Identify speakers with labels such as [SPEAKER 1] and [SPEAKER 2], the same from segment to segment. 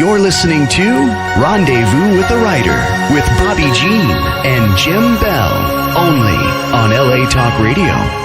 [SPEAKER 1] You're listening to Rendezvous with the Writer with Bobbi Jean and Jim Bell, only on LA Talk Radio.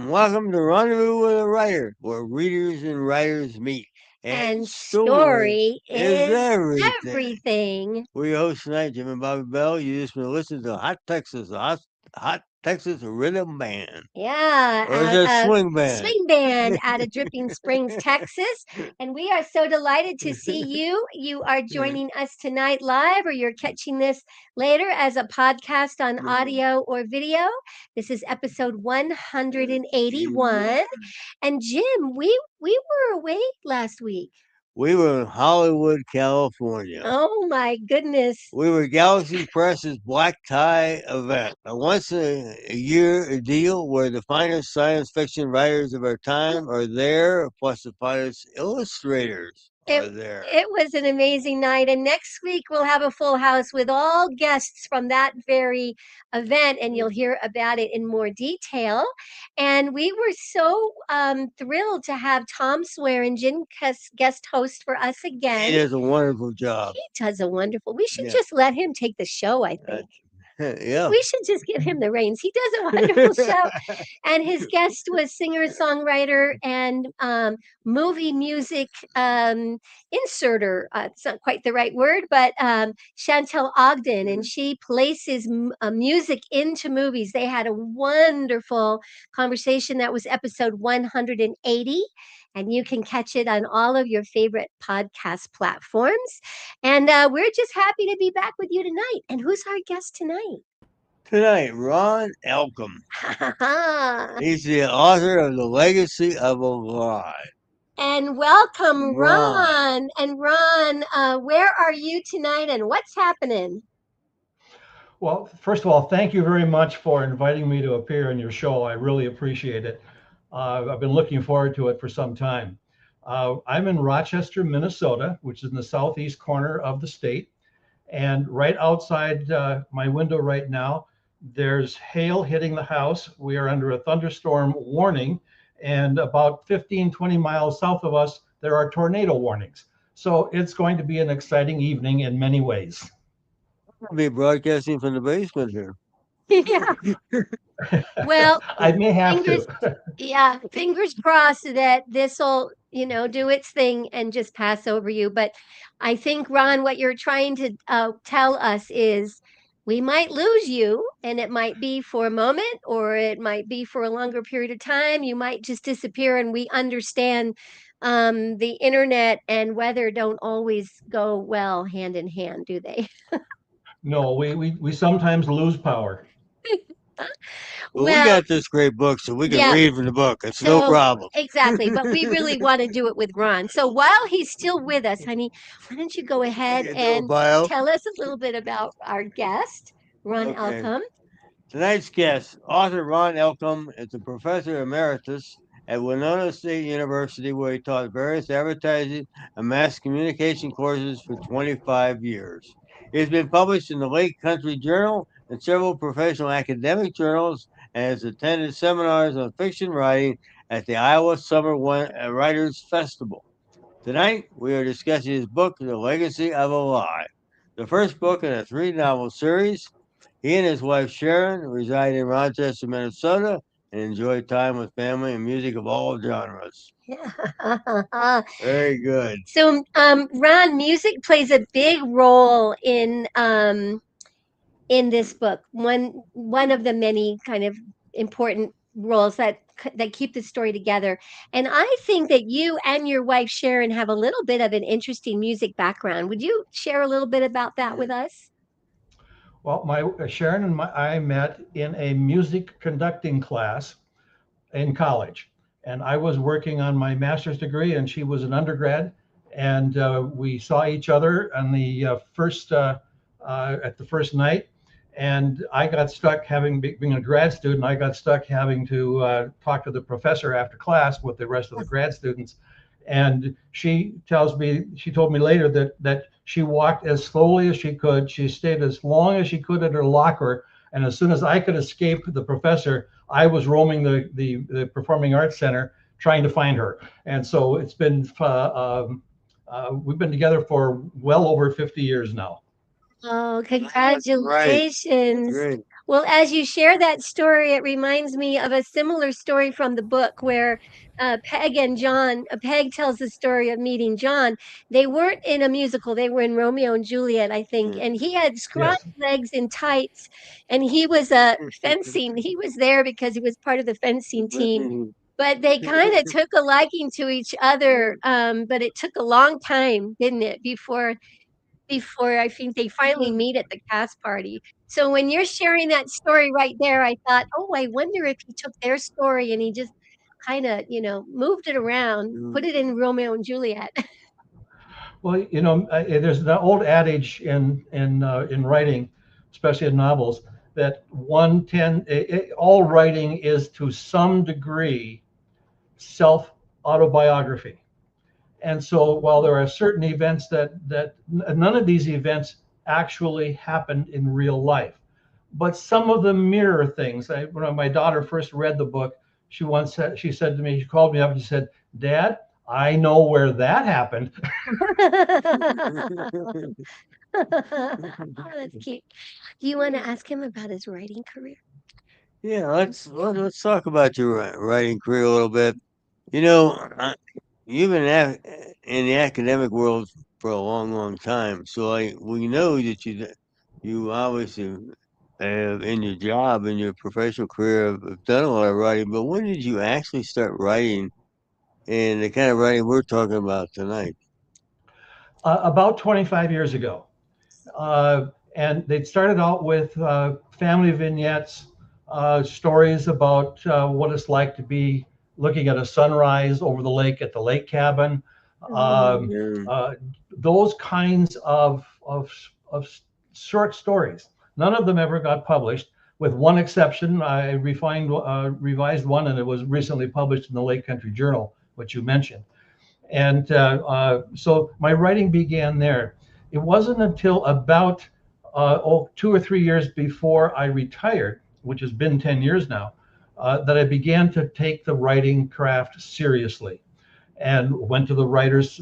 [SPEAKER 2] Welcome to Rendezvous with a Writer, where readers and writers meet.
[SPEAKER 3] And story is
[SPEAKER 2] everything. We're your hosts tonight, Jim and Bobbi Bell. You just been listening to Hot Texas Rhythm Band.
[SPEAKER 3] Yeah.
[SPEAKER 2] Or is it a swing band?
[SPEAKER 3] Swing band out of Dripping Springs, Texas. And we are so delighted to see you. You are joining us tonight live, or you're catching this later as a podcast on audio or video. This is episode 181. And Jim, we were away last week.
[SPEAKER 2] We were in Hollywood, California.
[SPEAKER 3] Oh, my goodness.
[SPEAKER 2] We were Galaxy Press's Black Tie event, a once-a-year deal where the finest science fiction writers of our time are there, plus the finest illustrators are there.
[SPEAKER 3] It was an amazing night, and next week we'll have a full house with all guests from that very event, and you'll hear about it in more detail. And we were so thrilled to have Tom Swearingen guest host for us again.
[SPEAKER 2] He does a wonderful job.
[SPEAKER 3] He does a wonderful. We should just let him take the show, I think.
[SPEAKER 2] Yeah.
[SPEAKER 3] We should just give him the reins. He does a wonderful show. And his guest was singer-songwriter and movie music inserter. It's not quite the right word, but Chantel Ogden, and she places music into movies. They had a wonderful conversation. That was episode 180. And you can catch it on all of your favorite podcast platforms. And we're just happy to be back with you tonight. And who's our guest tonight?
[SPEAKER 2] Tonight, Ron Elcom. He's the author of The Legacy of a Lie.
[SPEAKER 3] And welcome, Ron. And Ron, where are you tonight and what's happening?
[SPEAKER 4] Well, first of all, thank you very much for inviting me to appear on your show. I really appreciate it. I've been looking forward to it for some time. I'm in Rochester, Minnesota, which is in the southeast corner of the state. And right outside my window right now, there's hail hitting the house. We are under a thunderstorm warning. And about 15, 20 miles south of us, there are tornado warnings. So it's going to be an exciting evening in many ways.
[SPEAKER 2] I'll be broadcasting from the basement here.
[SPEAKER 3] Yeah. Well,
[SPEAKER 4] I may have to.
[SPEAKER 3] Yeah, fingers crossed that this will, do its thing and just pass over you. But I think, Ron, what you're trying to tell us is we might lose you, and it might be for a moment, or it might be for a longer period of time. You might just disappear, and we understand the internet and weather don't always go well hand in hand, do they?
[SPEAKER 4] No, we sometimes lose power.
[SPEAKER 2] Well, we got this great book, so we can read from the book. It's no problem.
[SPEAKER 3] Exactly, but we really want to do it with Ron. So while he's still with us, honey, why don't you go ahead and tell us a little bit about our guest, Ron Elcom.
[SPEAKER 2] Tonight's guest, author Ron Elcom, is a professor emeritus at Winona State University, where he taught various advertising and mass communication courses for 25 years. He has been published in the Lake Country Journal and several professional academic journals, and has attended seminars on fiction writing at the Iowa Summer Writers Festival. Tonight, we are discussing his book, The Legacy of a Lie, the first book in a 3-novel series. He and his wife, Sharon, reside in Rochester, Minnesota, and enjoy time with family and music of all genres. Very good.
[SPEAKER 3] So, Ron, music plays a big role in this book. One of the many kind of important roles that that keep the story together. And I think that you and your wife Sharon have a little bit of an interesting music background. Would you share a little bit about that with us?
[SPEAKER 4] Well, my Sharon and I met in a music conducting class in college, and I was working on my master's degree, and she was an undergrad, and we saw each other on the first at the first night, and I got stuck being a grad student. I got stuck having to talk to the professor after class with the rest of the grad students, and she told me later that she walked as slowly as she could. She stayed as long as she could at her locker, and as soon as I could escape the professor, I was roaming the Performing Arts Center trying to find her. And so it's been, we've been together for well over 50 years now.
[SPEAKER 3] Oh,
[SPEAKER 2] Right.
[SPEAKER 3] congratulations.
[SPEAKER 2] Great.
[SPEAKER 3] Well, as you share that story, it reminds me of a similar story from the book where Peg and John, Peg tells the story of meeting John. They weren't in a musical, they were in Romeo and Juliet, I think.
[SPEAKER 2] Yeah.
[SPEAKER 3] And he had scrawny
[SPEAKER 4] Yes.
[SPEAKER 3] legs and tights, and he was fencing. He was there because he was part of the fencing team. But they kind of took a liking to each other. But it took a long time, didn't it, before I think they finally meet at the cast party. So when you're sharing that story right there, I thought, "Oh, I wonder if he took their story and he just kinda, moved it around, put it in Romeo and Juliet."
[SPEAKER 4] Well, there's an old adage in writing, especially in novels, that all writing is to some degree self autobiography. And so while there are certain events that none of these events actually happened in real life, but some of them mirror things. When my daughter first read the book, she said to me, she called me up and she said, "Dad, I know where that happened."
[SPEAKER 3] Oh, that's cute. Do you wanna ask him about his writing career?
[SPEAKER 2] Yeah, let's talk about your writing career a little bit. You know, you've been in the academic world for a long, long time, so we know that you obviously have in your job in your professional career have done a lot of writing. But when did you actually start writing, and the kind of writing we're talking about tonight?
[SPEAKER 4] About 25 years ago. And they started out with family vignettes, stories about what it's like to be looking at a sunrise over the lake at the lake cabin. Um,
[SPEAKER 2] Yeah.
[SPEAKER 4] those kinds of short stories. None of them ever got published, with one exception. I revised one, and it was recently published in the Lake Country Journal, which you mentioned. And so my writing began there. It wasn't until about 2 or 3 years before I retired, which has been 10 years now, that I began to take the writing craft seriously, and went to the Writers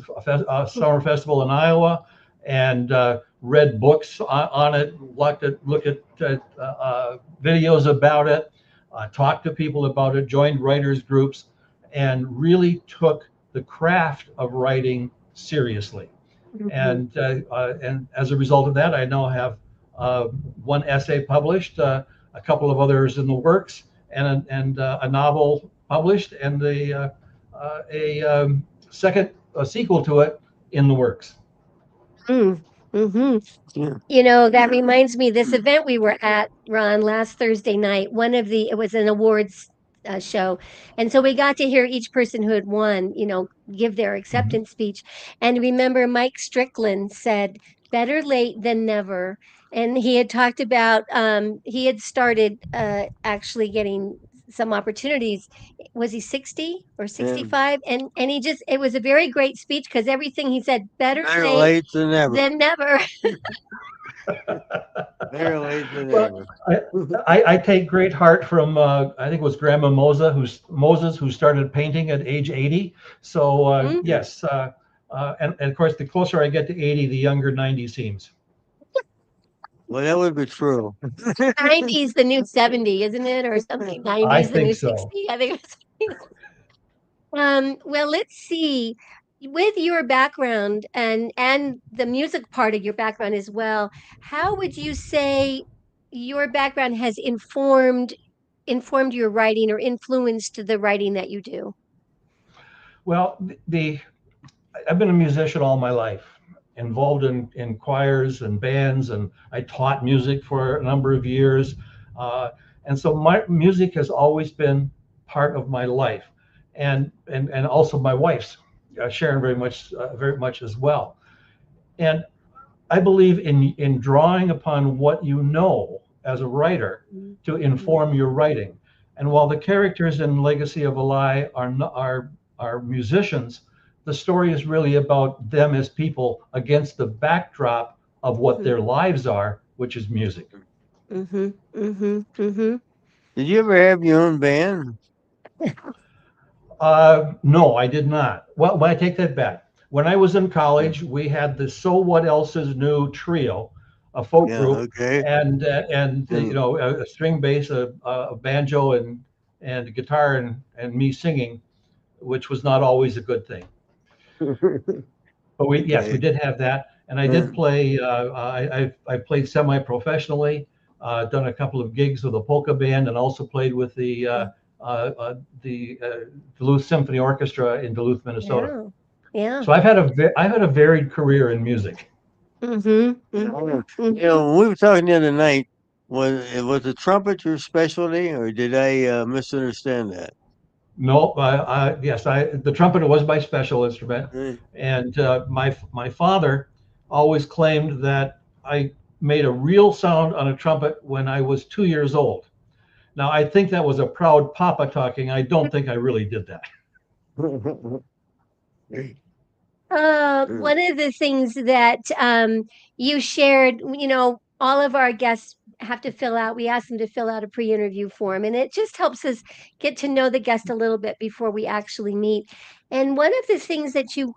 [SPEAKER 4] Summer Festival in Iowa, and read books on it, looked at videos about it, talked to people about it, joined writers groups, and really took the craft of writing seriously.
[SPEAKER 3] Mhm.
[SPEAKER 4] And as a result of that, I now have one essay published, a couple of others in the works, and a novel published, and a sequel to it in the works.
[SPEAKER 3] Mm, mhm.
[SPEAKER 2] Yeah.
[SPEAKER 3] That reminds me, this event we were at, Ron, last Thursday night, it was an awards show. And so we got to hear each person who had won, give their
[SPEAKER 4] Mhm.
[SPEAKER 3] acceptance speech. And remember, Mike Strickland said, better late than never. And he had talked about, he had started actually getting some opportunities. Was he 60 or
[SPEAKER 2] Yeah.
[SPEAKER 3] 65? And it was a very great speech because everything he said, better
[SPEAKER 2] Better
[SPEAKER 3] late
[SPEAKER 2] late than never.
[SPEAKER 3] than never.
[SPEAKER 2] Better late than
[SPEAKER 4] Well,
[SPEAKER 2] never.
[SPEAKER 4] I take great heart from I think it was Grandma Moses who started painting at age 80. So
[SPEAKER 3] Mhm.
[SPEAKER 4] yes, and of course the closer I get to 80, the younger 90 seems.
[SPEAKER 2] Well, that would be true.
[SPEAKER 3] 90's the new 70, isn't it? Or something.
[SPEAKER 4] I
[SPEAKER 3] 90's the
[SPEAKER 4] think
[SPEAKER 3] new
[SPEAKER 4] so.
[SPEAKER 3] 60. I think it's well, let's see. With your background and the music part of your background as well, how would you say your background has informed informed your writing or influenced the writing that you do?
[SPEAKER 4] Well, I've been a musician all my life, involved in choirs and bands, and I taught music for a number of years. Uh, and so my music has always been part of my life, and also my wife's, Sharon, very much as well. And I believe in drawing upon what you know as a writer to inform your writing. And while the characters in Legacy of a Lie are musicians, the story is really about them as people against the backdrop of what their lives are, which is music.
[SPEAKER 3] Mm-hmm. Mm-hmm. Mm-hmm.
[SPEAKER 2] Did you ever have your own band?
[SPEAKER 4] No, I did not. Well, I take that back. When I was in college, we had the So What Else Is New trio, a folk
[SPEAKER 2] Yeah,
[SPEAKER 4] group,
[SPEAKER 2] okay.
[SPEAKER 4] and you know, a string bass, a banjo, and a guitar, and me singing, which was not always a good thing. But yes, we
[SPEAKER 2] Okay.
[SPEAKER 4] did have that, and I did play. I played semi-professionally, done a couple of gigs with a polka band, and also played with the Duluth Symphony Orchestra in Duluth, Minnesota.
[SPEAKER 3] Yeah. Yeah.
[SPEAKER 4] So I've had a varied career in music.
[SPEAKER 3] Mm-hmm.
[SPEAKER 2] You know, when we were talking the other night, was the trumpet your specialty, or did I misunderstand that?
[SPEAKER 4] No, yes, the trumpet was my special instrument,
[SPEAKER 2] Mm.
[SPEAKER 4] and my father always claimed that I made a real sound on a trumpet when I was 2 years old. Now I think that was a proud papa talking. I don't think I really did that.
[SPEAKER 3] One of the things that you shared, all of our guests have to fill out, we ask them to fill out a pre-interview form, and it just helps us get to know the guest a little bit before we actually meet. And one of the things that you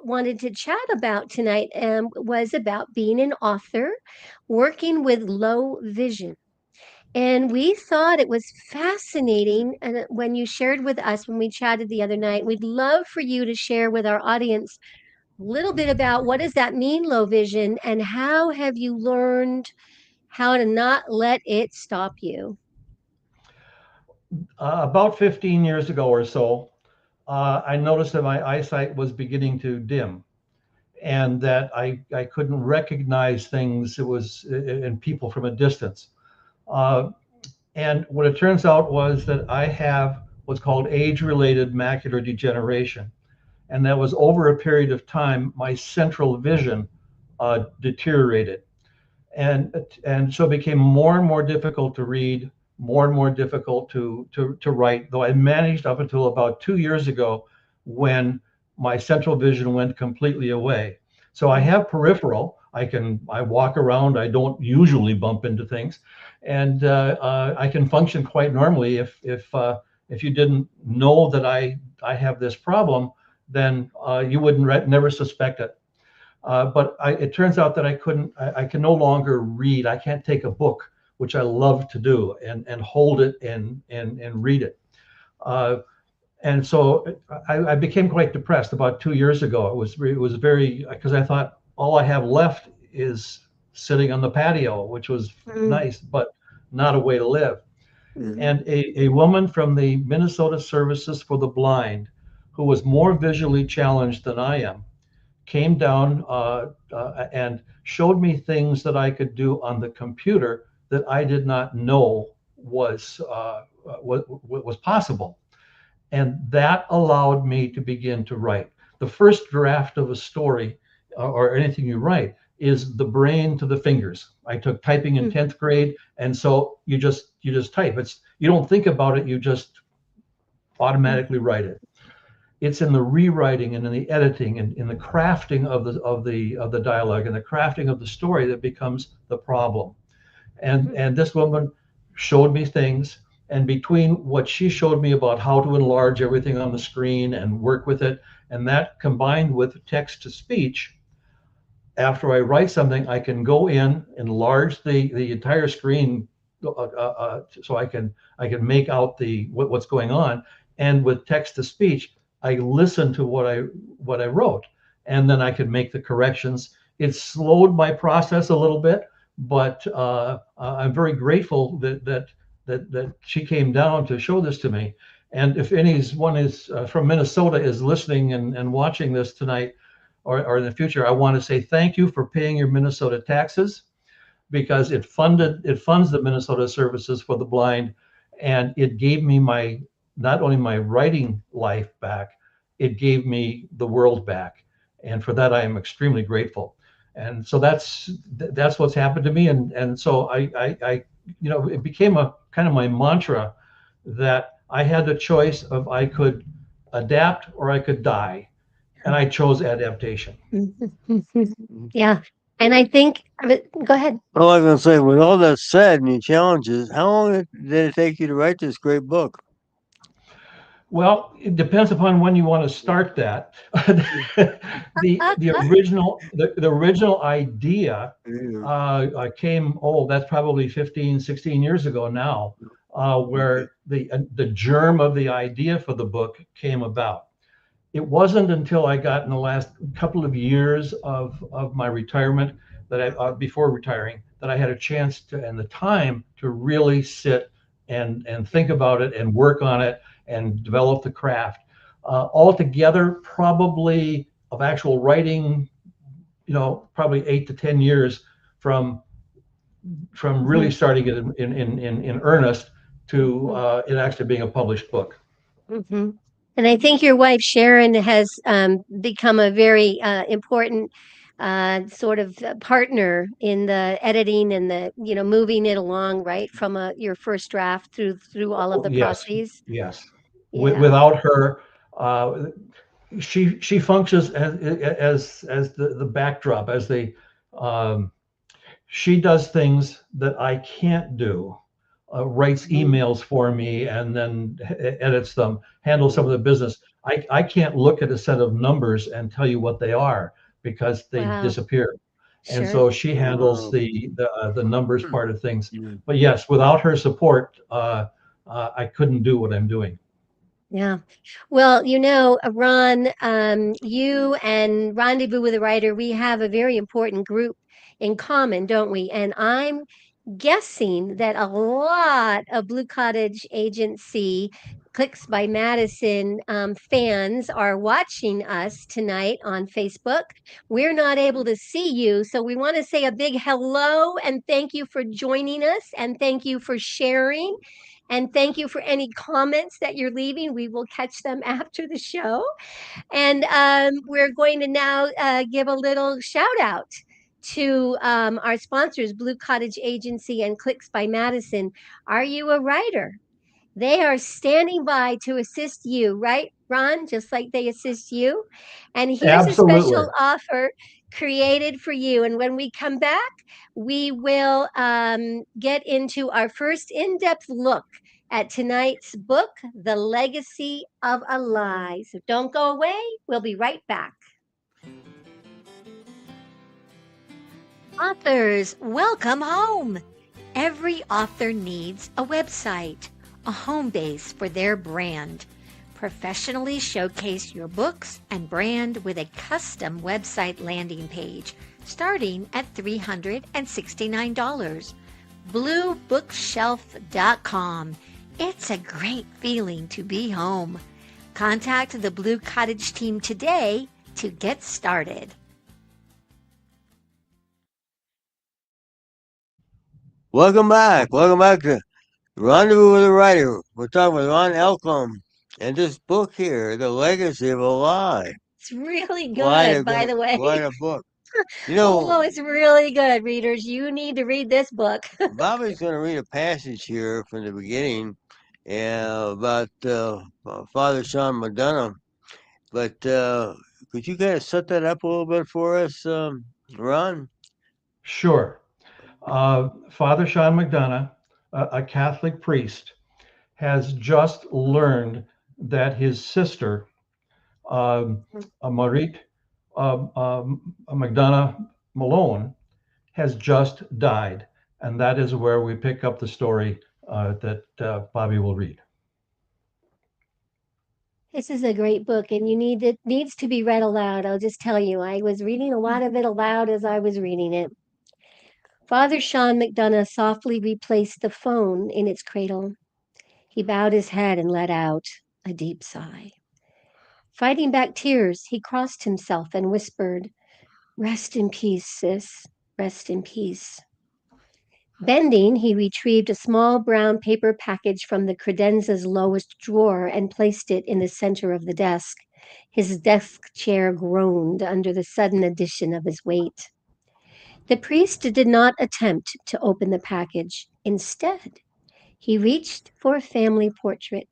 [SPEAKER 3] wanted to chat about tonight was about being an author, working with low vision. And we thought it was fascinating. And when you shared with us, when we chatted the other night, we'd love for you to share with our audience a little bit about what does that mean, low vision, and how have you learned how to not let it stop you?
[SPEAKER 4] About 15 years ago or so, I noticed that my eyesight was beginning to dim, and that I couldn't recognize things. It was in people from a distance. Uh, And what it turns out was that I have what's called age-related macular degeneration. And that was over a period of time, my central vision deteriorated. And so it became more and more difficult to read, more and more difficult to write, though I managed up until about 2 years ago when my central vision went completely away. So I have peripheral. I walk around. I don't usually bump into things, and I can function quite normally. If you didn't know that I have this problem, then you wouldn't never suspect it. But it turns out that I can no longer read. I can't take a book, which I love to do, and hold it and read it. Uh, and so I became quite depressed about 2 years ago. It was very, because I thought all I have left is sitting on the patio, which was nice, but not a way to live. And a woman from the Minnesota Services for the Blind, who was more visually challenged than I am, came down and showed me things that I could do on the computer that I did not know was possible. And that allowed me to begin to write. The first draft of a story or anything you write is the brain to the fingers. I took typing in 10th grade, and so you just type. You don't think about it, you just automatically write it. It's in the rewriting and in the editing and in the crafting of the dialogue and the crafting of the story that becomes the problem. And this woman showed me things, and between what she showed me about how to enlarge everything on the screen and work with it, and that combined with text to speech, after I write something, I can go in, enlarge the entire screen, so I can make out what's going on, and with text to speech, I listen to what I wrote, and then I can make the corrections. It slowed my process a little bit, but I'm very grateful that that she came down to show this to me. And if anyone is from Minnesota is listening and watching this tonight or in the future, I want to say thank you for paying your Minnesota taxes, because it funds the Minnesota Services for the Blind, and it gave me not only my writing life back, it gave me the world back, and for that I am extremely grateful. And so that's what's happened to me, and so I it became a kind of my mantra that I had the choice of I could adapt or I could die, and I chose adaptation.
[SPEAKER 3] Yeah. And I think, go ahead.
[SPEAKER 2] Well, I was going to say, with all that said and your challenges, how long did it take you to write this great book?
[SPEAKER 4] Well, it depends upon when you want to start that. The original idea came, that's probably 15, 16 years ago now, where the germ of the idea for the book came about. It wasn't until I got in the last couple of years of my retirement that before retiring, that I had a chance to and the time to really sit and think about it and work on it and develop the craft. Altogether, probably of actual writing, probably 8 to 10 years from really starting it in earnest to it actually being a published book.
[SPEAKER 3] Mm-hmm. And I think your wife Sharon has become a very important sort of partner in the editing and the moving it along, right, from your first draft through all of the
[SPEAKER 4] Yes,
[SPEAKER 3] processes.
[SPEAKER 4] yes.
[SPEAKER 3] Yeah.
[SPEAKER 4] Without her, she functions as the backdrop, as the she does things that I can't do. Writes emails for me and then edits them, handles some of the business. I can't look at a set of numbers and tell you what they are because they
[SPEAKER 3] Wow.
[SPEAKER 4] disappear. And
[SPEAKER 3] Sure.
[SPEAKER 4] so she handles the numbers part of things. But yes, without her support, I couldn't do what I'm doing.
[SPEAKER 3] Yeah. Well, Ron, you and Rendezvous with a Writer, we have a very important group in common, don't we? And I'm guessing that a lot of Blue Cottage Agency Clicks by Madison fans are watching us tonight on Facebook. We're not able to see you, so we want to say a big hello and thank you for joining us and thank you for sharing. And thank you for any comments that you're leaving. We will catch them after the show. And we're going to now give a little shout out to our sponsors, Blue Cottage Agency and Clicks by Madison. Are you a writer? They are standing by to assist you, right, Ron? Just like they assist you. And here's a
[SPEAKER 4] Absolutely.
[SPEAKER 3] special offer created for you. And when we come back, we will get into our first in depth look at tonight's book, The Legacy of a Lie. So don't go away. We'll be right back. Authors, welcome home. Every author needs a website, a home base for their brand. Professionally showcase your books and brand with a custom website landing page starting at $369. BlueBookshelf.com. It's a great feeling to be home. Contact the Blue Cottage team today to get started.
[SPEAKER 2] Welcome back. Welcome back to Rendezvous with a Writer. We're talking with Ron Elcom and this book here, The Legacy of a Lie.
[SPEAKER 3] It's really
[SPEAKER 2] Quite
[SPEAKER 3] good, by the way.
[SPEAKER 2] Quite a book.
[SPEAKER 3] Oh, it's really good, readers. You need to read this book.
[SPEAKER 2] Bobby's going to read a passage here from the beginning about Father Sean McDonough. But could you kind of set that up a little bit for us, Ron?
[SPEAKER 4] Sure. Father Sean McDonough, a Catholic priest, has just learned that his sister, Marit McDonough Malone, has just died. And that is where we pick up the story that Bobbi will read.
[SPEAKER 3] This is a great book, and it needs to be read aloud. I'll just tell you, I was reading a lot of it aloud as I was reading it. Father Sean McDonough softly replaced the phone in its cradle. He bowed his head and let out a deep sigh. Fighting back tears, he crossed himself and whispered, "Rest in peace, sis. Rest in peace." Bending, he retrieved a small brown paper package from the credenza's lowest drawer and placed it in the center of the desk. His desk chair groaned under the sudden addition of his weight. The priest did not attempt to open the package. Instead, he reached for a family portrait,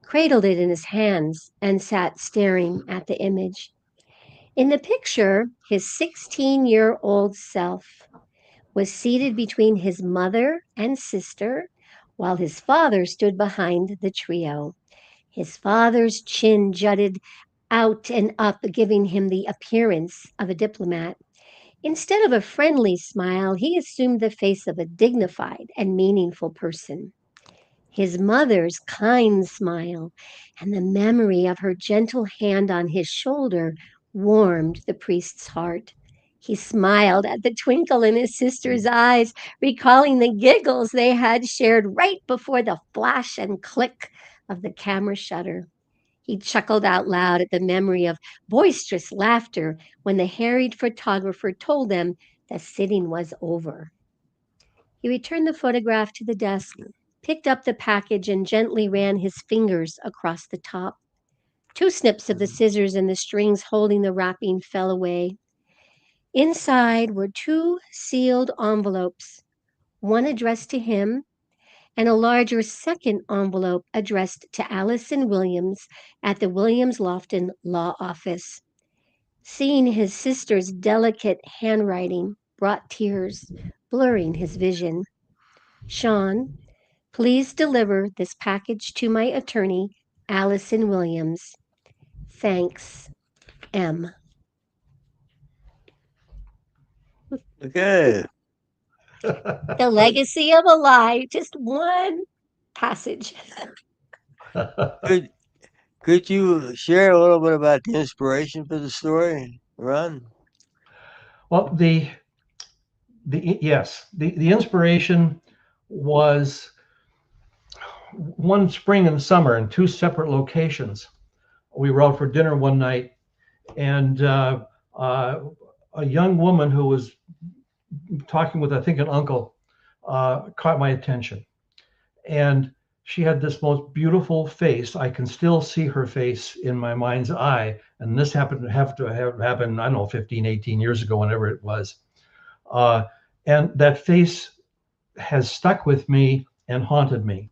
[SPEAKER 3] cradled it in his hands, and sat staring at the image. In the picture, his 16-year-old self was seated between his mother and sister, while his father stood behind the trio. His father's chin jutted out and up, giving him the appearance of a diplomat. Instead of a friendly smile, he assumed the face of a dignified and meaningful person. His mother's kind smile and the memory of her gentle hand on his shoulder warmed the priest's heart. He smiled at the twinkle in his sister's eyes, recalling the giggles they had shared right before the flash and click of the camera shutter. He chuckled out loud at the memory of boisterous laughter when the harried photographer told them the sitting was over. He returned the photograph to the desk, picked up the package, and gently ran his fingers across the top. Two snips of the scissors and the strings holding the wrapping fell away. Inside were two sealed envelopes, one addressed to him and a larger second envelope addressed to Allison Williams at the Williams Lofton Law Office. Seeing his sister's delicate handwriting brought tears, blurring his vision. "Sean, please deliver this package to my attorney, Allison Williams. Thanks, M."
[SPEAKER 2] Okay.
[SPEAKER 3] The legacy of a lie, just one passage.
[SPEAKER 2] Could you share a little bit about the inspiration for the story, Ron?
[SPEAKER 4] Well, the inspiration was one spring and summer in two separate locations. We were out for dinner one night, and a young woman who was talking with, I think, an uncle, caught my attention. And she had this most beautiful face. I can still see her face in my mind's eye. And this happened to have happened, I don't know, 15, 18 years ago, whenever it was. And that face has stuck with me and haunted me.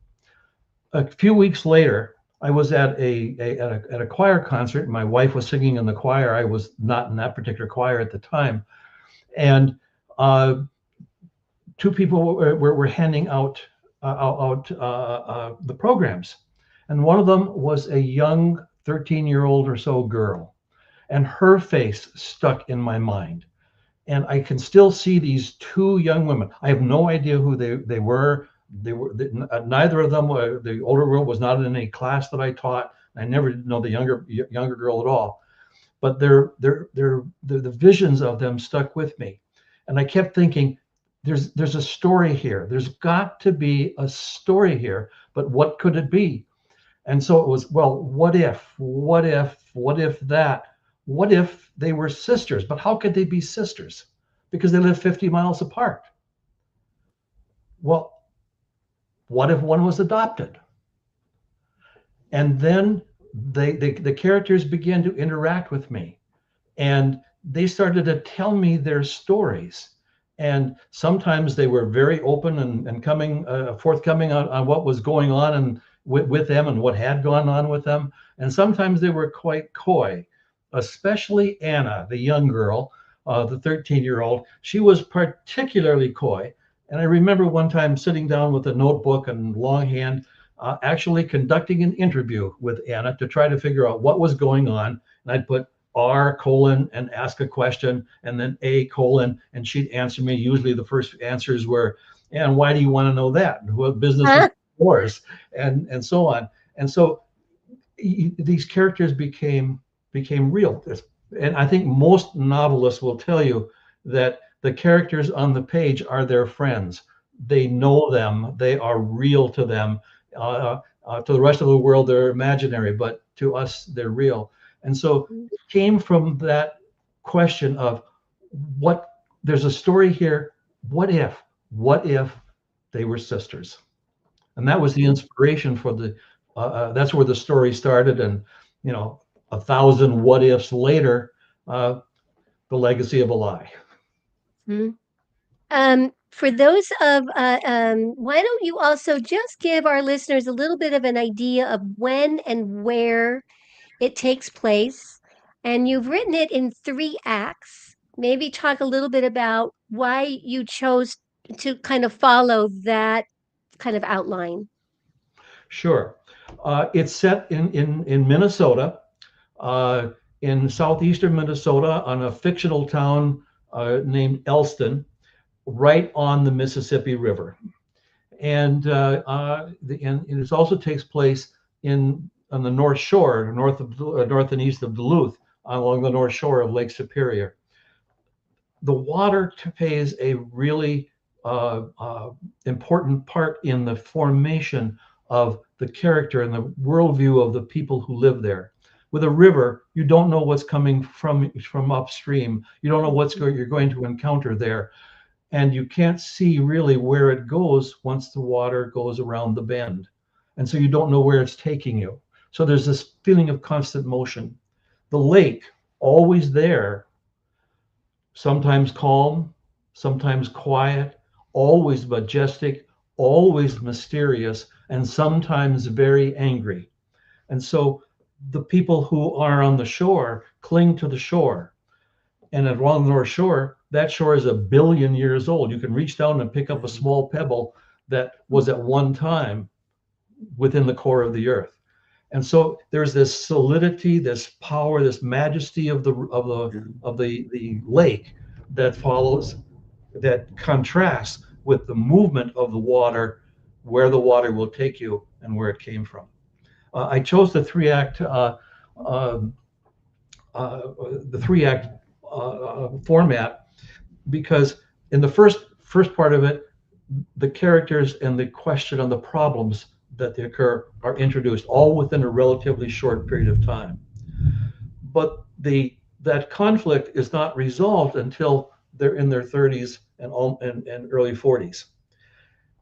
[SPEAKER 4] A few weeks later, I was at a choir concert. My wife was singing in the choir. I was not in that particular choir at the time. And two people were handing out the programs. And one of them was a young 13-year-old or so girl. And her face stuck in my mind. And I can still see these two young women. I have no idea who they were. Neither of them. The older girl was not in any class that I taught. I never did know the younger girl at all. But the visions of them stuck with me, and I kept thinking, there's a story here. There's got to be a story here. But what could it be? And so it was, well, what if that? What if they were sisters? But how could they be sisters? Because they live 50 miles apart. Well, what if one was adopted? And then the characters began to interact with me, and they started to tell me their stories. And sometimes they were very open and forthcoming on what was going on and with them and what had gone on with them. And sometimes they were quite coy, especially Anna, the young girl, the 13-year-old. She was particularly coy. And I remember one time sitting down with a notebook and longhand, actually conducting an interview with Anna to try to figure out what was going on. And I'd put R : and ask a question, and then A : and she'd answer me. Usually the first answers were, and why do you want to know that? What business is yours? And so on. And so these characters became real. And I think most novelists will tell you that The characters on the page are their friends. They know them. They are real to them. To the rest of the world, they're imaginary, but to us, they're real. And so it came from that question of what, there's a story here. What if they were sisters? And that was the inspiration for that's where the story started. And, 1,000 what ifs later, the legacy of a lie.
[SPEAKER 3] For those of, why don't you also just give our listeners a little bit of an idea of when and where it takes place? And you've written it in 3 acts. Maybe talk a little bit about why you chose to kind of follow that kind of outline.
[SPEAKER 4] Sure. It's set in Minnesota, in southeastern Minnesota, on a fictional town named Elston, right on the Mississippi River. And it also takes place on the North Shore, north and east of Duluth, along the North Shore of Lake Superior. The water plays a really important part in the formation of the character and the worldview of the people who live there. With a river, you don't know what's coming from upstream. You don't know what you're going to encounter there. And you can't see really where it goes once the water goes around the bend. And so you don't know where it's taking you. So there's this feeling of constant motion. The lake, always there, sometimes calm, sometimes quiet, always majestic, always mysterious, and sometimes very angry. And so the people who are on the shore cling to the shore. And along the North Shore, that shore is 1 billion years old. You can reach down and pick up a small pebble that was at one time within the core of the earth. And so there's this solidity, this power, this majesty of the lake that contrasts with the movement of the water, where the water will take you and where it came from. I chose the 3-act format because in the first part of it, the characters and the question on the problems that they occur are introduced all within a relatively short period of time. But that conflict is not resolved until they're in their 30s and early 40s.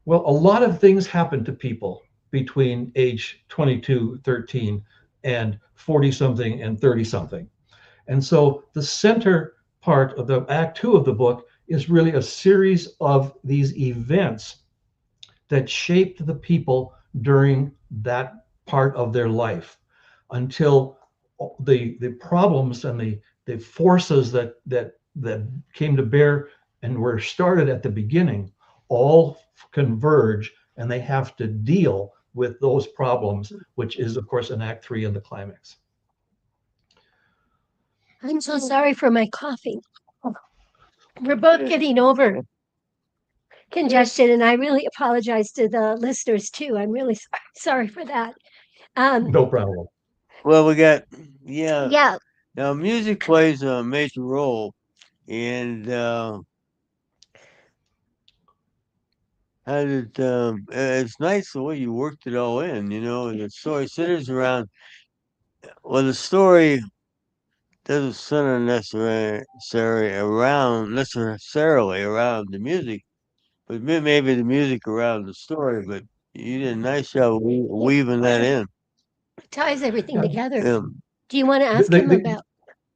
[SPEAKER 4] Well, a lot of things happen to people between age 22, 13, and 40-something and 30-something. And so the center part of the Act 2 of the book is really a series of these events that shaped the people during that part of their life until the problems and the forces that came to bear and were started at the beginning all converge, and they have to deal with those problems, which is, of course, in Act 3 and the climax.
[SPEAKER 3] I'm so sorry for my coughing. We're both getting over congestion, and I really apologize to the listeners too. I'm really sorry for that.
[SPEAKER 4] No problem.
[SPEAKER 2] Well, we got
[SPEAKER 3] Yeah.
[SPEAKER 2] Now, music plays a major role, and it's nice the way you worked it all in. The story centers around. Well, the story doesn't center necessarily around the music, but maybe the music around the story. But you did a nice job weaving that in.
[SPEAKER 3] It ties everything
[SPEAKER 4] Yeah.
[SPEAKER 3] together.
[SPEAKER 2] Yeah.
[SPEAKER 3] Do you want to ask him about?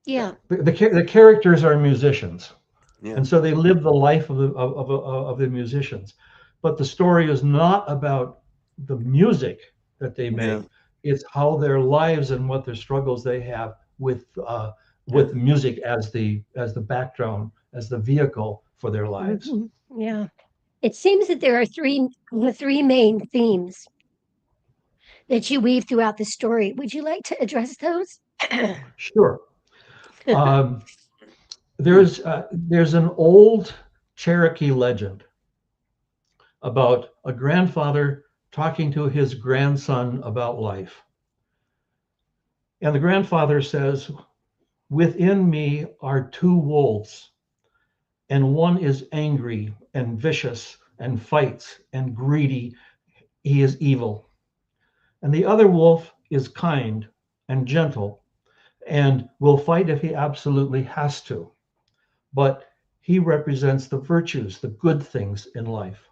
[SPEAKER 3] Yeah.
[SPEAKER 4] The characters are musicians,
[SPEAKER 2] Yeah.
[SPEAKER 4] and so they live the life of the musicians. But the story is not about the music that they make.
[SPEAKER 2] Yeah.
[SPEAKER 4] It's how their lives and what their struggles they have with music as the background, as the vehicle for their lives.
[SPEAKER 3] Mm-hmm. Yeah. It seems that there are three main themes that you weave throughout the story. Would you like to address those?
[SPEAKER 4] Sure. There's an old Cherokee legend about a grandfather talking to his grandson about life. And the grandfather says, "Within me are 2 wolves. and one is angry and vicious and fights and greedy. He is evil. And the other wolf is kind and gentle and will fight if he absolutely has to. But he represents the virtues, the good things in life.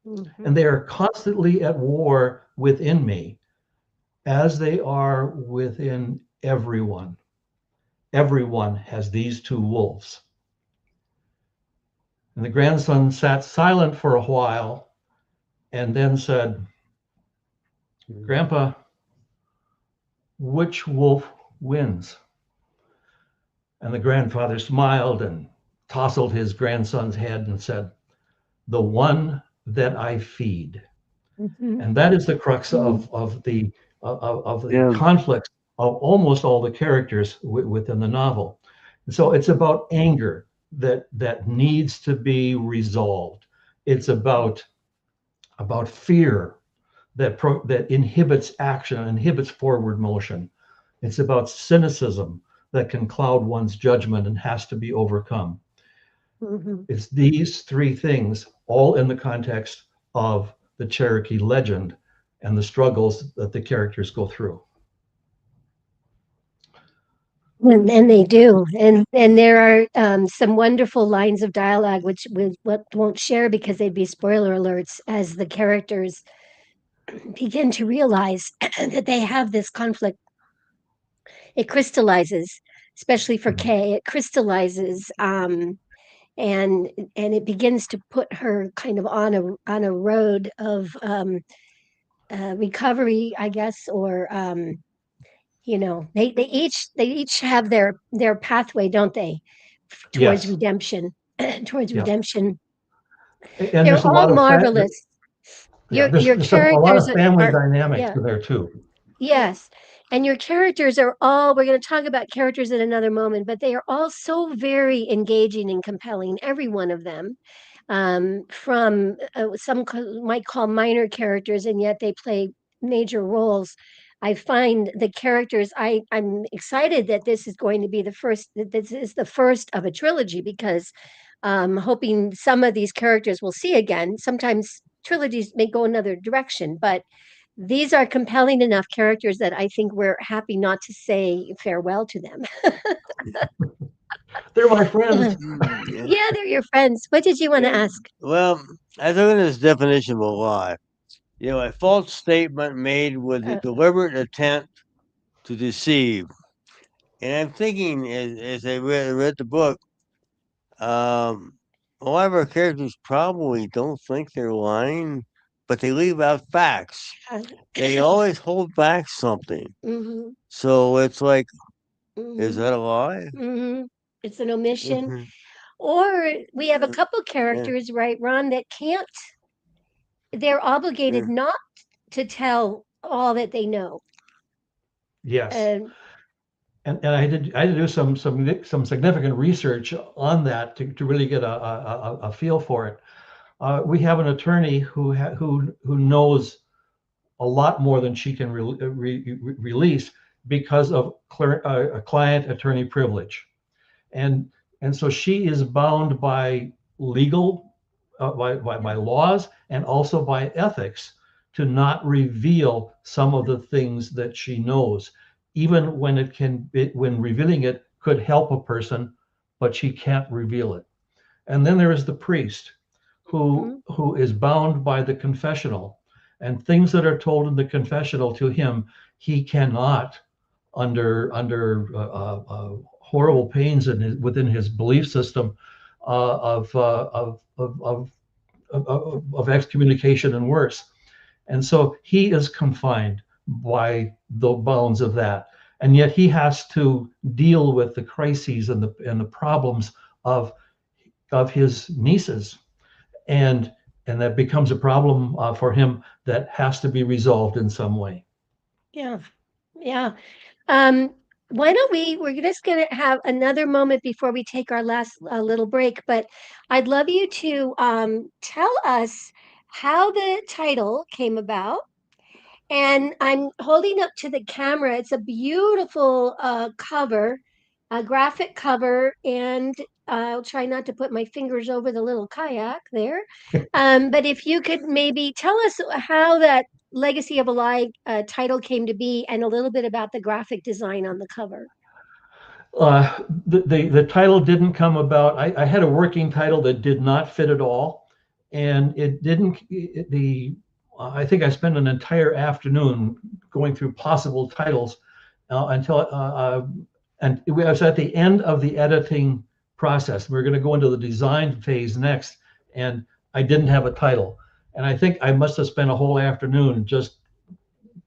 [SPEAKER 3] Mhm.
[SPEAKER 4] And they are constantly at war within me as they are within everyone. Everyone has these two wolves. And the grandson sat silent for a while and then said, Grandpa, which wolf wins? And the grandfather smiled and tousled his grandson's head and said, the one that I feed.
[SPEAKER 3] Mhm.
[SPEAKER 4] And that is the crux of the
[SPEAKER 2] Yeah.
[SPEAKER 4] conflicts of almost all the characters within the novel. And so it's about anger that needs to be resolved. It's about fear that inhibits action, inhibits forward motion. It's about cynicism that can cloud one's judgment and has to be overcome.
[SPEAKER 3] Mhm.
[SPEAKER 4] It's these three things, all in the context of the Cherokee legend and the struggles that the characters go through.
[SPEAKER 3] And they do, and there are some wonderful lines of dialogue which we won't share because they'd be spoiler alerts as the characters begin to realize that they have this conflict. It crystallizes, especially for
[SPEAKER 4] Mhm.
[SPEAKER 3] Kay. It crystallizes, and it begins to put her kind of on a road of recovery, I guess, or they each have their pathway, don't they, towards
[SPEAKER 4] Yes,
[SPEAKER 3] redemption, towards
[SPEAKER 4] yeah,
[SPEAKER 3] redemption.
[SPEAKER 4] and
[SPEAKER 3] They're
[SPEAKER 4] there's a
[SPEAKER 3] all
[SPEAKER 4] lot of
[SPEAKER 3] marvelous.
[SPEAKER 4] yeah,
[SPEAKER 3] Your
[SPEAKER 4] there's a lot
[SPEAKER 3] characters
[SPEAKER 4] of family
[SPEAKER 3] are
[SPEAKER 4] dynamics
[SPEAKER 3] yeah.
[SPEAKER 4] in there too.
[SPEAKER 3] Yes. And your characters are all, we're going to talk about characters in another moment, but they are all so very engaging and compelling, every one of them. From might call minor characters, and yet they play major roles. I find the characters, I'm excited that this is going to be that this is the first of a trilogy because hoping some of these characters we'll see again. Sometimes trilogies may go another direction, but these are compelling enough characters that I think we're happy not to say farewell to them.
[SPEAKER 4] They're my friends.
[SPEAKER 2] Yeah.
[SPEAKER 3] Yeah, they're your friends. What did you want to
[SPEAKER 2] Yeah.
[SPEAKER 3] ask?
[SPEAKER 2] Well, I took in this definition of a lie. A false statement made with a
[SPEAKER 3] Uh,
[SPEAKER 2] deliberate attempt to deceive. And I'm thinking, as I read the book, um, a lot of our characters probably don't think they're lying, but they leave out facts.
[SPEAKER 3] uh,
[SPEAKER 2] They always hold back something.
[SPEAKER 3] mm-hmm,
[SPEAKER 2] So it's like, is
[SPEAKER 3] mm-hmm,
[SPEAKER 2] that a lie?
[SPEAKER 3] mm-hmm. It's an omission.
[SPEAKER 2] Mhm.
[SPEAKER 3] Or we have a couple
[SPEAKER 2] Yeah,
[SPEAKER 3] characters, right, Ron, that can't, they're obligated
[SPEAKER 2] yeah,
[SPEAKER 3] not to tell all that they know.
[SPEAKER 4] Yes,
[SPEAKER 3] Um,
[SPEAKER 4] and I did do some significant research on that to really get a feel for it. We have an attorney who knows a lot more than she can release because of client attorney privilege. And and so she is bound by legal by laws and also by ethics to not reveal some of the things that she knows, even when when revealing it could help a person, but she can't reveal it. And then there is the priest
[SPEAKER 3] mhm.
[SPEAKER 4] who is bound by the confessional, and things that are told in the confessional to him he cannot, under horrible pains within his belief system, of excommunication and worse. And so he is confined by the bounds of that. And yet he has to deal with the crises and the problems of his nieces. And that becomes a problem for him that has to be resolved in some way.
[SPEAKER 3] Yeah, yeah. Um, why don't we're just going to have another moment before we take our last little break, but I'd love you to tell us how the title came about. And I'm holding up to the camera. It's a beautiful cover, a graphic cover, and I'll try not to put my fingers over the little kayak there. But if you could maybe tell us how that Legacy of a Lie title came to be and a little bit about the graphic design on the cover.
[SPEAKER 4] The title didn't come about. I had a working title that did not fit at all, and it didn't. I think I spent an entire afternoon going through possible titles until and it was at the end of the editing process. We're going to go into the design phase next, and I didn't have a title, and I think I must have spent a whole afternoon just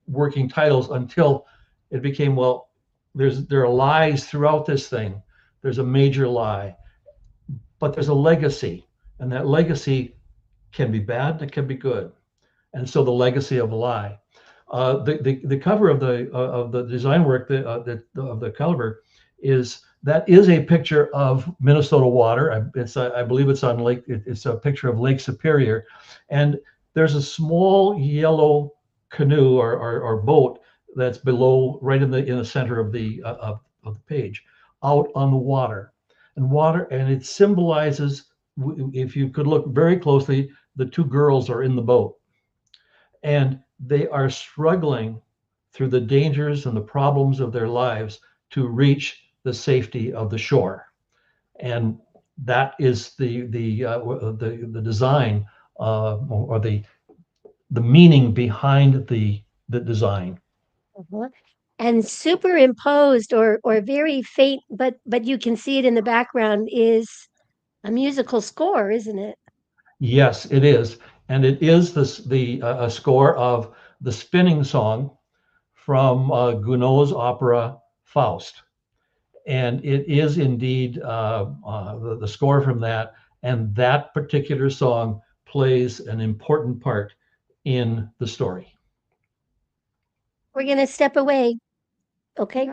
[SPEAKER 4] working titles until it became, well, there are lies throughout this thing. There's a major lie, but there's a legacy, and that legacy can be bad and it can be good. And so the legacy of a lie. The cover of the design work of the cover is a picture of Minnesota water. I believe it's on Lake. It's a picture of Lake Superior, and there's a small yellow canoe or boat that's below, right in the center of the page, out on the water, and it symbolizes, if you could look very closely, the two girls are in the boat, and they are struggling through the dangers and the problems of their lives to reach the safety of the shore, and that is the design or the meaning behind the design.
[SPEAKER 3] Uh-huh. And superimposed or very faint, but you can see it in the background, is a musical score, isn't it?
[SPEAKER 4] Yes, it is, and it is a score of the spinning song from Gounod's opera Faust, and it is indeed the score from that, and that particular song plays an important part in the story.
[SPEAKER 3] We're going to step away. Okay.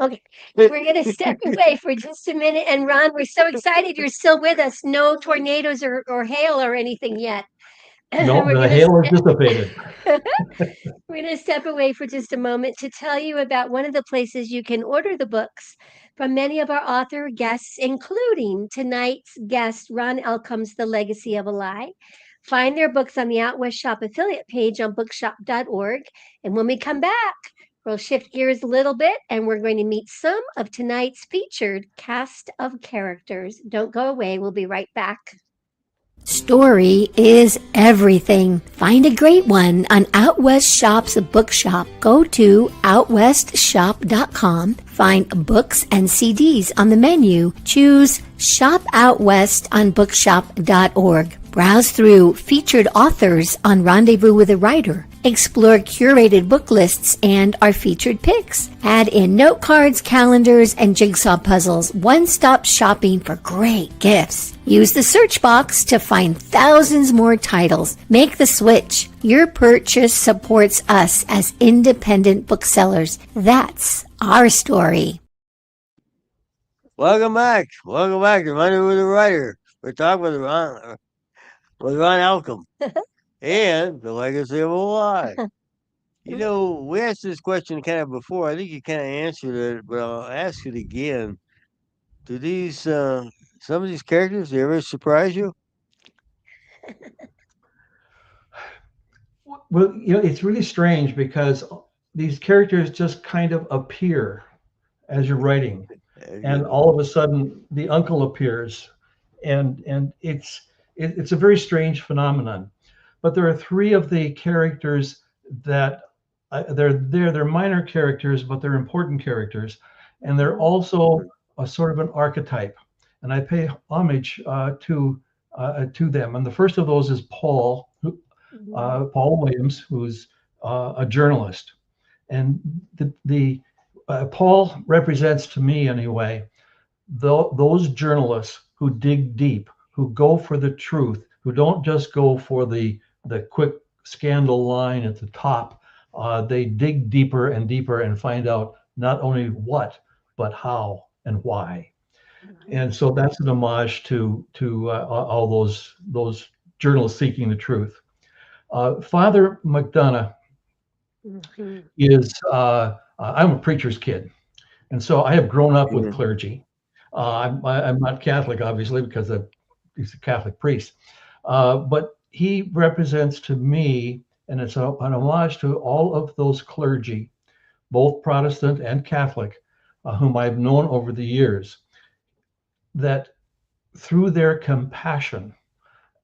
[SPEAKER 3] Okay. We're going to step away for just a minute. And Ron, we're so excited you're still with us. No tornadoes or hail or anything yet.
[SPEAKER 4] No, the hail is dissipated.
[SPEAKER 3] We're going to step away for just a moment to tell you about one of the places you can order the books from many of our author guests, including tonight's guest, Ron Elcom's The Legacy of a Lie. Find their books on the Out West Shop affiliate page on bookshop.org. And when we come back, we'll shift gears a little bit and we're going to meet some of tonight's featured cast of characters. Don't go away. We'll be right back.
[SPEAKER 5] Story is everything. Find a great one on Out West Shop's bookshop. Go to outwestshop.com. Find books and CDs on the menu. Choose Shop Out West on bookshop.org. Browse through featured authors on Rendezvous with a Writer. Explore curated book lists and our featured picks. Add in note cards, calendars, and jigsaw puzzles. One-stop shopping for great gifts. Use the search box to find thousands more titles. Make the switch. Your purchase supports us as independent booksellers. That's our story.
[SPEAKER 2] Welcome back. Welcome back to Rendezvous with a Writer. We're talking with Ron Elcom and The Legacy of a Lie. You know, we asked this question kind of before. I think you kind of answered it, but I'll ask it again. Do these some of these characters, they ever surprise you?
[SPEAKER 4] Well, it's really strange because these characters just kind of appear as you're writing, and all of a sudden the uncle appears, and it's a very strange phenomenon. But there are three of the characters that they're minor characters, but they're important characters, and they're also a sort of an archetype, and I pay homage to them. And the first of those is Paul Williams, who's a journalist, and Paul represents, to me anyway, those journalists who dig deep, who go for the truth, who don't just go for the quick scandal line at the top. They dig deeper and deeper and find out not only what, but how and why. And so that's an homage to all those journalists seeking the truth. Father McDonough is, I'm a preacher's kid. And so I have grown up with clergy. I'm not Catholic, obviously, because he's a Catholic priest. But he represents to me, and it's an homage to all of those clergy, both Protestant and Catholic, whom I've known over the years, that through their compassion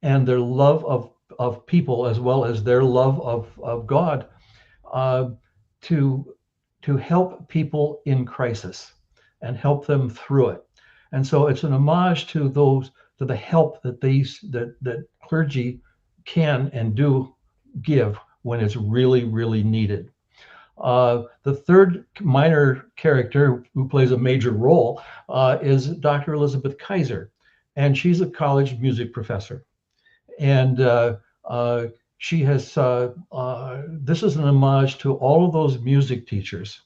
[SPEAKER 4] and their love of people, as well as their love of God, uh, to help people in crisis and help them through it. And so it's an homage to the help that that clergy can and do give when it's really, really needed. The third minor character who plays a major role is Dr. Elizabeth Kaiser, and she's a college music professor. And she has, this is an homage to all of those music teachers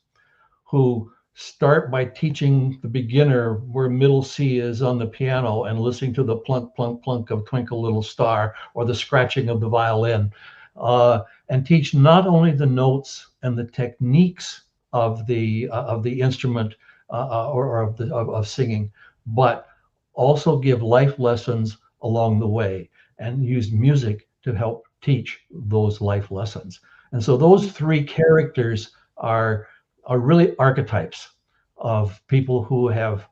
[SPEAKER 4] who start by teaching the beginner where middle C is on the piano and listening to the plunk, plunk, plunk of Twinkle Little Star or the scratching of the violin, and teach not only the notes and the techniques of the instrument or of singing, but also give life lessons along the way and use music to help teach those life lessons. And so those three characters are really archetypes of people who have,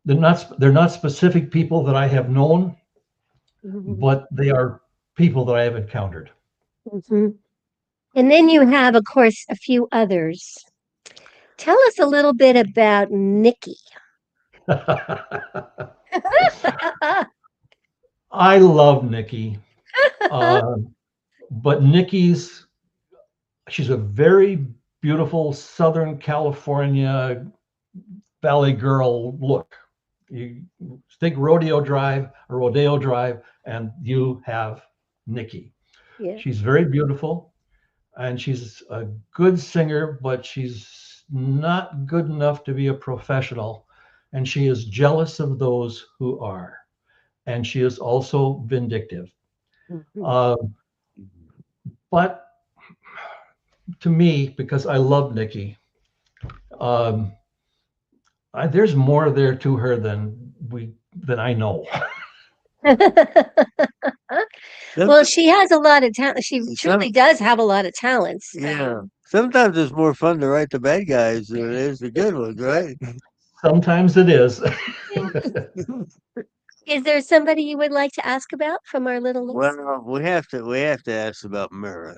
[SPEAKER 4] they're not specific people that I have known, but they are people that I have encountered.
[SPEAKER 3] And then you have, of course, a few others. Tell us a little bit about Nikki.
[SPEAKER 4] I love Nikki, but she's a very beautiful Southern California Valley girl look. You think Rodeo Drive, and you have Nikki.
[SPEAKER 3] Yeah.
[SPEAKER 4] She's very beautiful, and she's a good singer, but she's not good enough to be a professional. And she is jealous of those who are. And she is also vindictive. But to me, because I love Nikki, there's more there to her than I know.
[SPEAKER 3] Well, she has a lot of talent. She truly does have a lot of talents.
[SPEAKER 2] Yeah. Sometimes it's more fun to write the bad guys than it is the good ones, right?
[SPEAKER 4] Sometimes it is.
[SPEAKER 3] Is there somebody you would like to ask about from our little list?
[SPEAKER 2] Well, we have to ask about Merritt.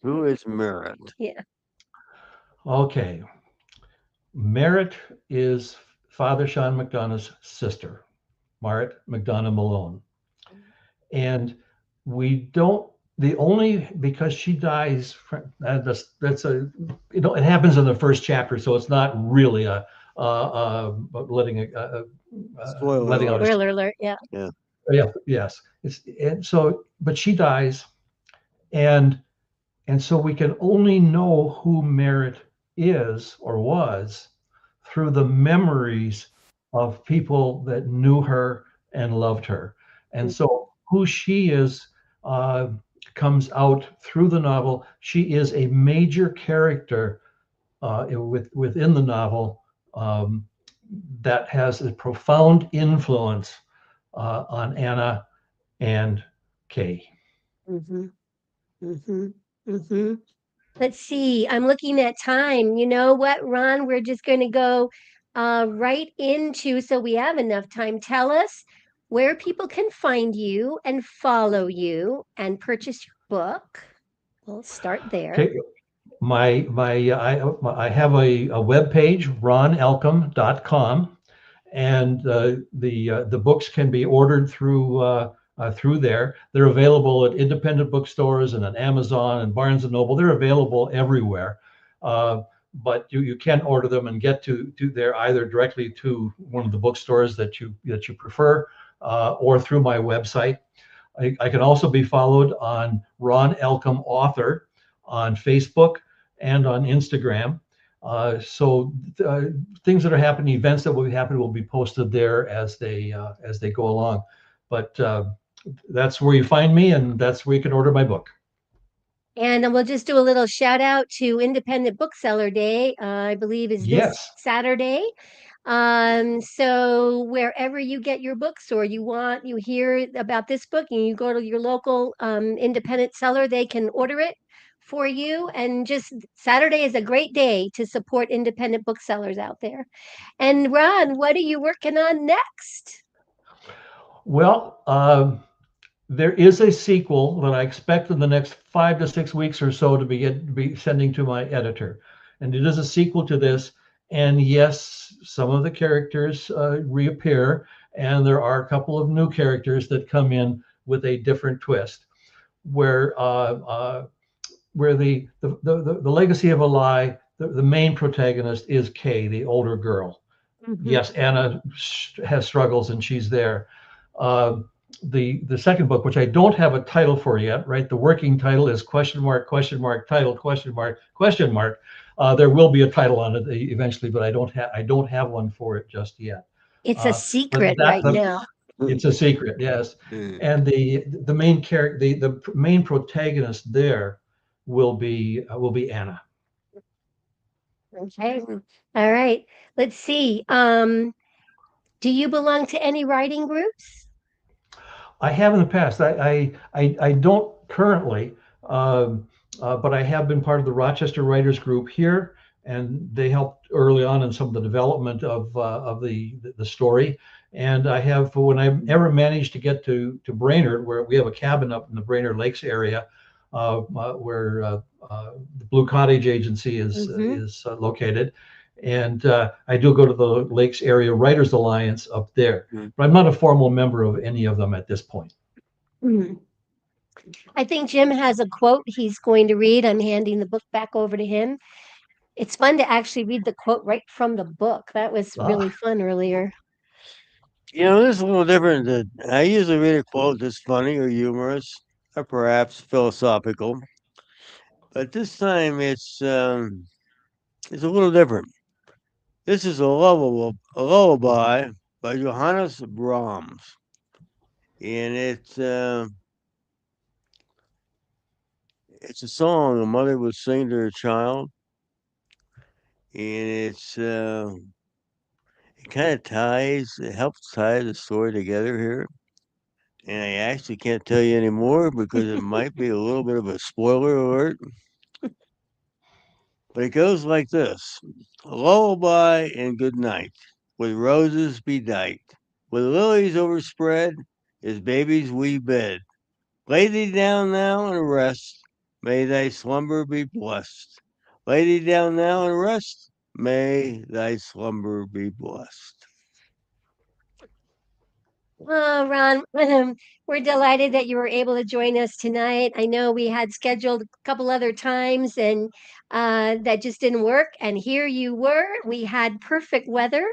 [SPEAKER 2] Who is Merritt?
[SPEAKER 3] Yeah.
[SPEAKER 4] Okay. Merritt is Father Sean McDonough's sister, Merritt McDonough Malone. And because she dies, that's it happens in the first chapter, so it's not really letting out
[SPEAKER 3] Spoiler alert, yeah.
[SPEAKER 4] Yes. But she dies, and so we can only know who Merritt is or was through the memories of people that knew her and loved her. And so who she is comes out through the novel. She is a major character within the novel that has a profound influence on Anna and Kay.
[SPEAKER 3] Let's see. I'm looking at time. You know what, Ron? We're just going to go right into, so we have enough time. Tell us where people can find you and follow you and purchase your book. We'll start there.
[SPEAKER 4] Okay. I have a web page, ronelcom.com, and the books can be ordered through there. They're available at independent bookstores and on Amazon and Barnes and Noble. They're available everywhere, but you can order them and get to there either directly to one of the bookstores that you prefer, or through my website. I can also be followed on Ron Elcom Author on Facebook and on Instagram. So things that are happening, events that will be happening, will be posted there as they go along. But that's where you find me, and that's where you can order my book.
[SPEAKER 3] And we'll just do a little shout out to Independent Bookseller Day. I believe is this Saturday. So wherever you get your books, or you hear about this book and you go to your local independent seller, they can order it for you. And just Saturday is a great day to support independent booksellers out there. And Ron, what are you working on next?
[SPEAKER 4] Well, there is a sequel that I expect in the next 5 to 6 weeks or so to be sending to my editor, and it is a sequel to this. And yes, some of the characters reappear, and there are a couple of new characters that come in with a different twist, where the legacy of a lie, the main protagonist is Kay, the older girl. Yes, Anna has struggles and she's there. Uh, the second book, which I don't have a title for yet, right? The working title is question mark title question mark. There will be a title on it eventually, but I don't have one for it just yet.
[SPEAKER 3] It's a
[SPEAKER 4] But
[SPEAKER 3] secret right now.
[SPEAKER 4] it's a secret, yes. And the main character, the main protagonist there will be Anna.
[SPEAKER 3] Okay. All right. Let's see. Do you belong to any writing groups?
[SPEAKER 4] I have in the past. I don't currently, but I have been part of the Rochester Writers Group here, and they helped early on in some of the development of the story. And I have, when I ever managed to get to Brainerd, where we have a cabin up in the Brainerd Lakes area, where the Blue Cottage Agency is located. And I do go to the Lakes Area Writers Alliance up there, but I'm not a formal member of any of them at this point.
[SPEAKER 3] I think Jim has a quote he's going to read. I'm handing the book back over to him. It's fun to actually read the quote right from the book. That was really fun earlier.
[SPEAKER 2] This is a little different. I usually read a quote that's funny or humorous or perhaps philosophical, but this time it's a little different. This is a lullaby by Johannes Brahms, and it's a song a mother would sing to her child, and it kind of it helps tie the story together here. And I actually can't tell you anymore because it might be a little bit of a spoiler alert. But it goes like this: a lullaby and good night, with roses bedight, with lilies overspread, is baby's wee bed. Lay thee down now and rest, may thy slumber be blessed. Lay thee down now and rest, may thy slumber be blessed.
[SPEAKER 3] Oh, Ron, we're delighted that you were able to join us tonight. I know we had scheduled a couple other times and that just didn't work. And here you were. We had perfect weather.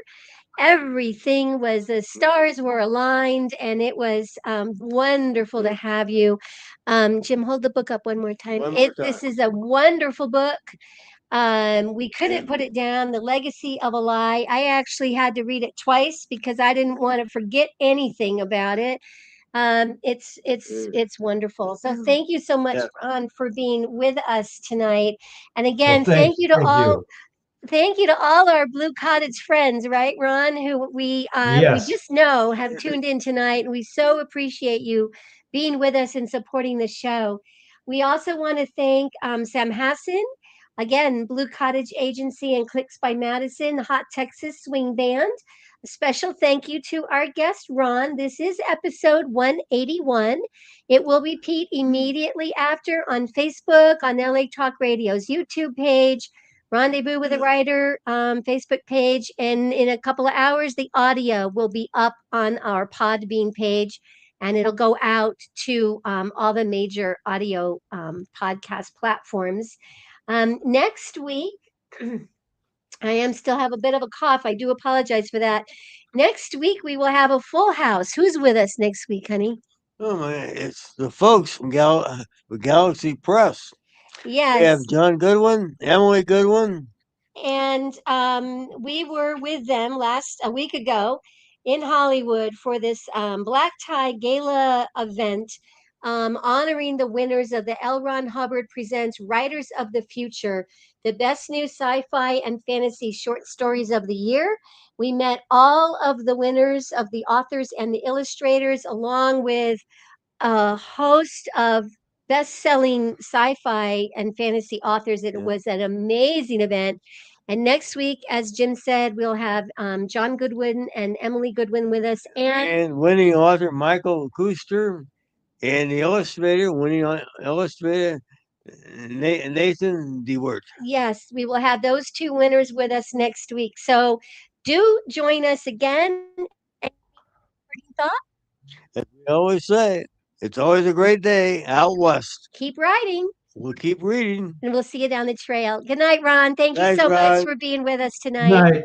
[SPEAKER 3] Everything was, the stars were aligned, and it was wonderful to have you. Jim, hold the book up one more time. This is a wonderful book. We couldn't put it down. The Legacy of a Lie. I actually had to read it twice because I didn't want to forget anything about it. It's wonderful. So thank you so much, Ron, for being with us tonight. And again,
[SPEAKER 4] Thank you.
[SPEAKER 3] Thank you to all our Blue Cottage friends, right, Ron, who we
[SPEAKER 4] Yes.
[SPEAKER 3] just know have tuned in tonight. And we so appreciate you being with us and supporting the show. We also want to thank Sam Hassan, again, Blue Cottage Agency and Clicks by Madison, Hot Texas Swing Band. A special thank you to our guest, Ron. This is episode 181. It will repeat immediately after on Facebook, on LA Talk Radio's YouTube page, Rendezvous with a Writer Facebook page. And in a couple of hours, the audio will be up on our Podbean page, and it'll go out to all the major audio podcast platforms. Next week, I still have a bit of a cough. I do apologize for that. Next week, we will have a full house. Who's with us next week, honey?
[SPEAKER 2] Oh man, it's the folks from Galaxy Press.
[SPEAKER 3] Yes.
[SPEAKER 2] We have John Goodwin, Emily Goodwin.
[SPEAKER 3] And we were with them a week ago in Hollywood for this black tie gala event honoring the winners of the L. Ron Hubbard Presents Writers of the Future, the best new sci-fi and fantasy short stories of the year. We met all of the winners of the authors and the illustrators, along with a host of best-selling sci-fi and fantasy authors. It
[SPEAKER 2] Yeah.
[SPEAKER 3] was an amazing event. And next week, as Jim said, we'll have John Goodwin and Emily Goodwin with us.
[SPEAKER 2] And winning author Michael Kuster, and the illustrator Nathan DeWert.
[SPEAKER 3] Yes, we will have those two winners with us next week. So do join us again. Any thought?
[SPEAKER 2] As we always say, it's always a great day out west.
[SPEAKER 3] Keep writing,
[SPEAKER 2] We'll keep reading.
[SPEAKER 3] and we'll see you down the trail. Good night, Ron. Thank you
[SPEAKER 2] Thanks,
[SPEAKER 3] so much
[SPEAKER 2] Ron.
[SPEAKER 3] for being with us
[SPEAKER 4] Good
[SPEAKER 3] tonight.
[SPEAKER 4] night.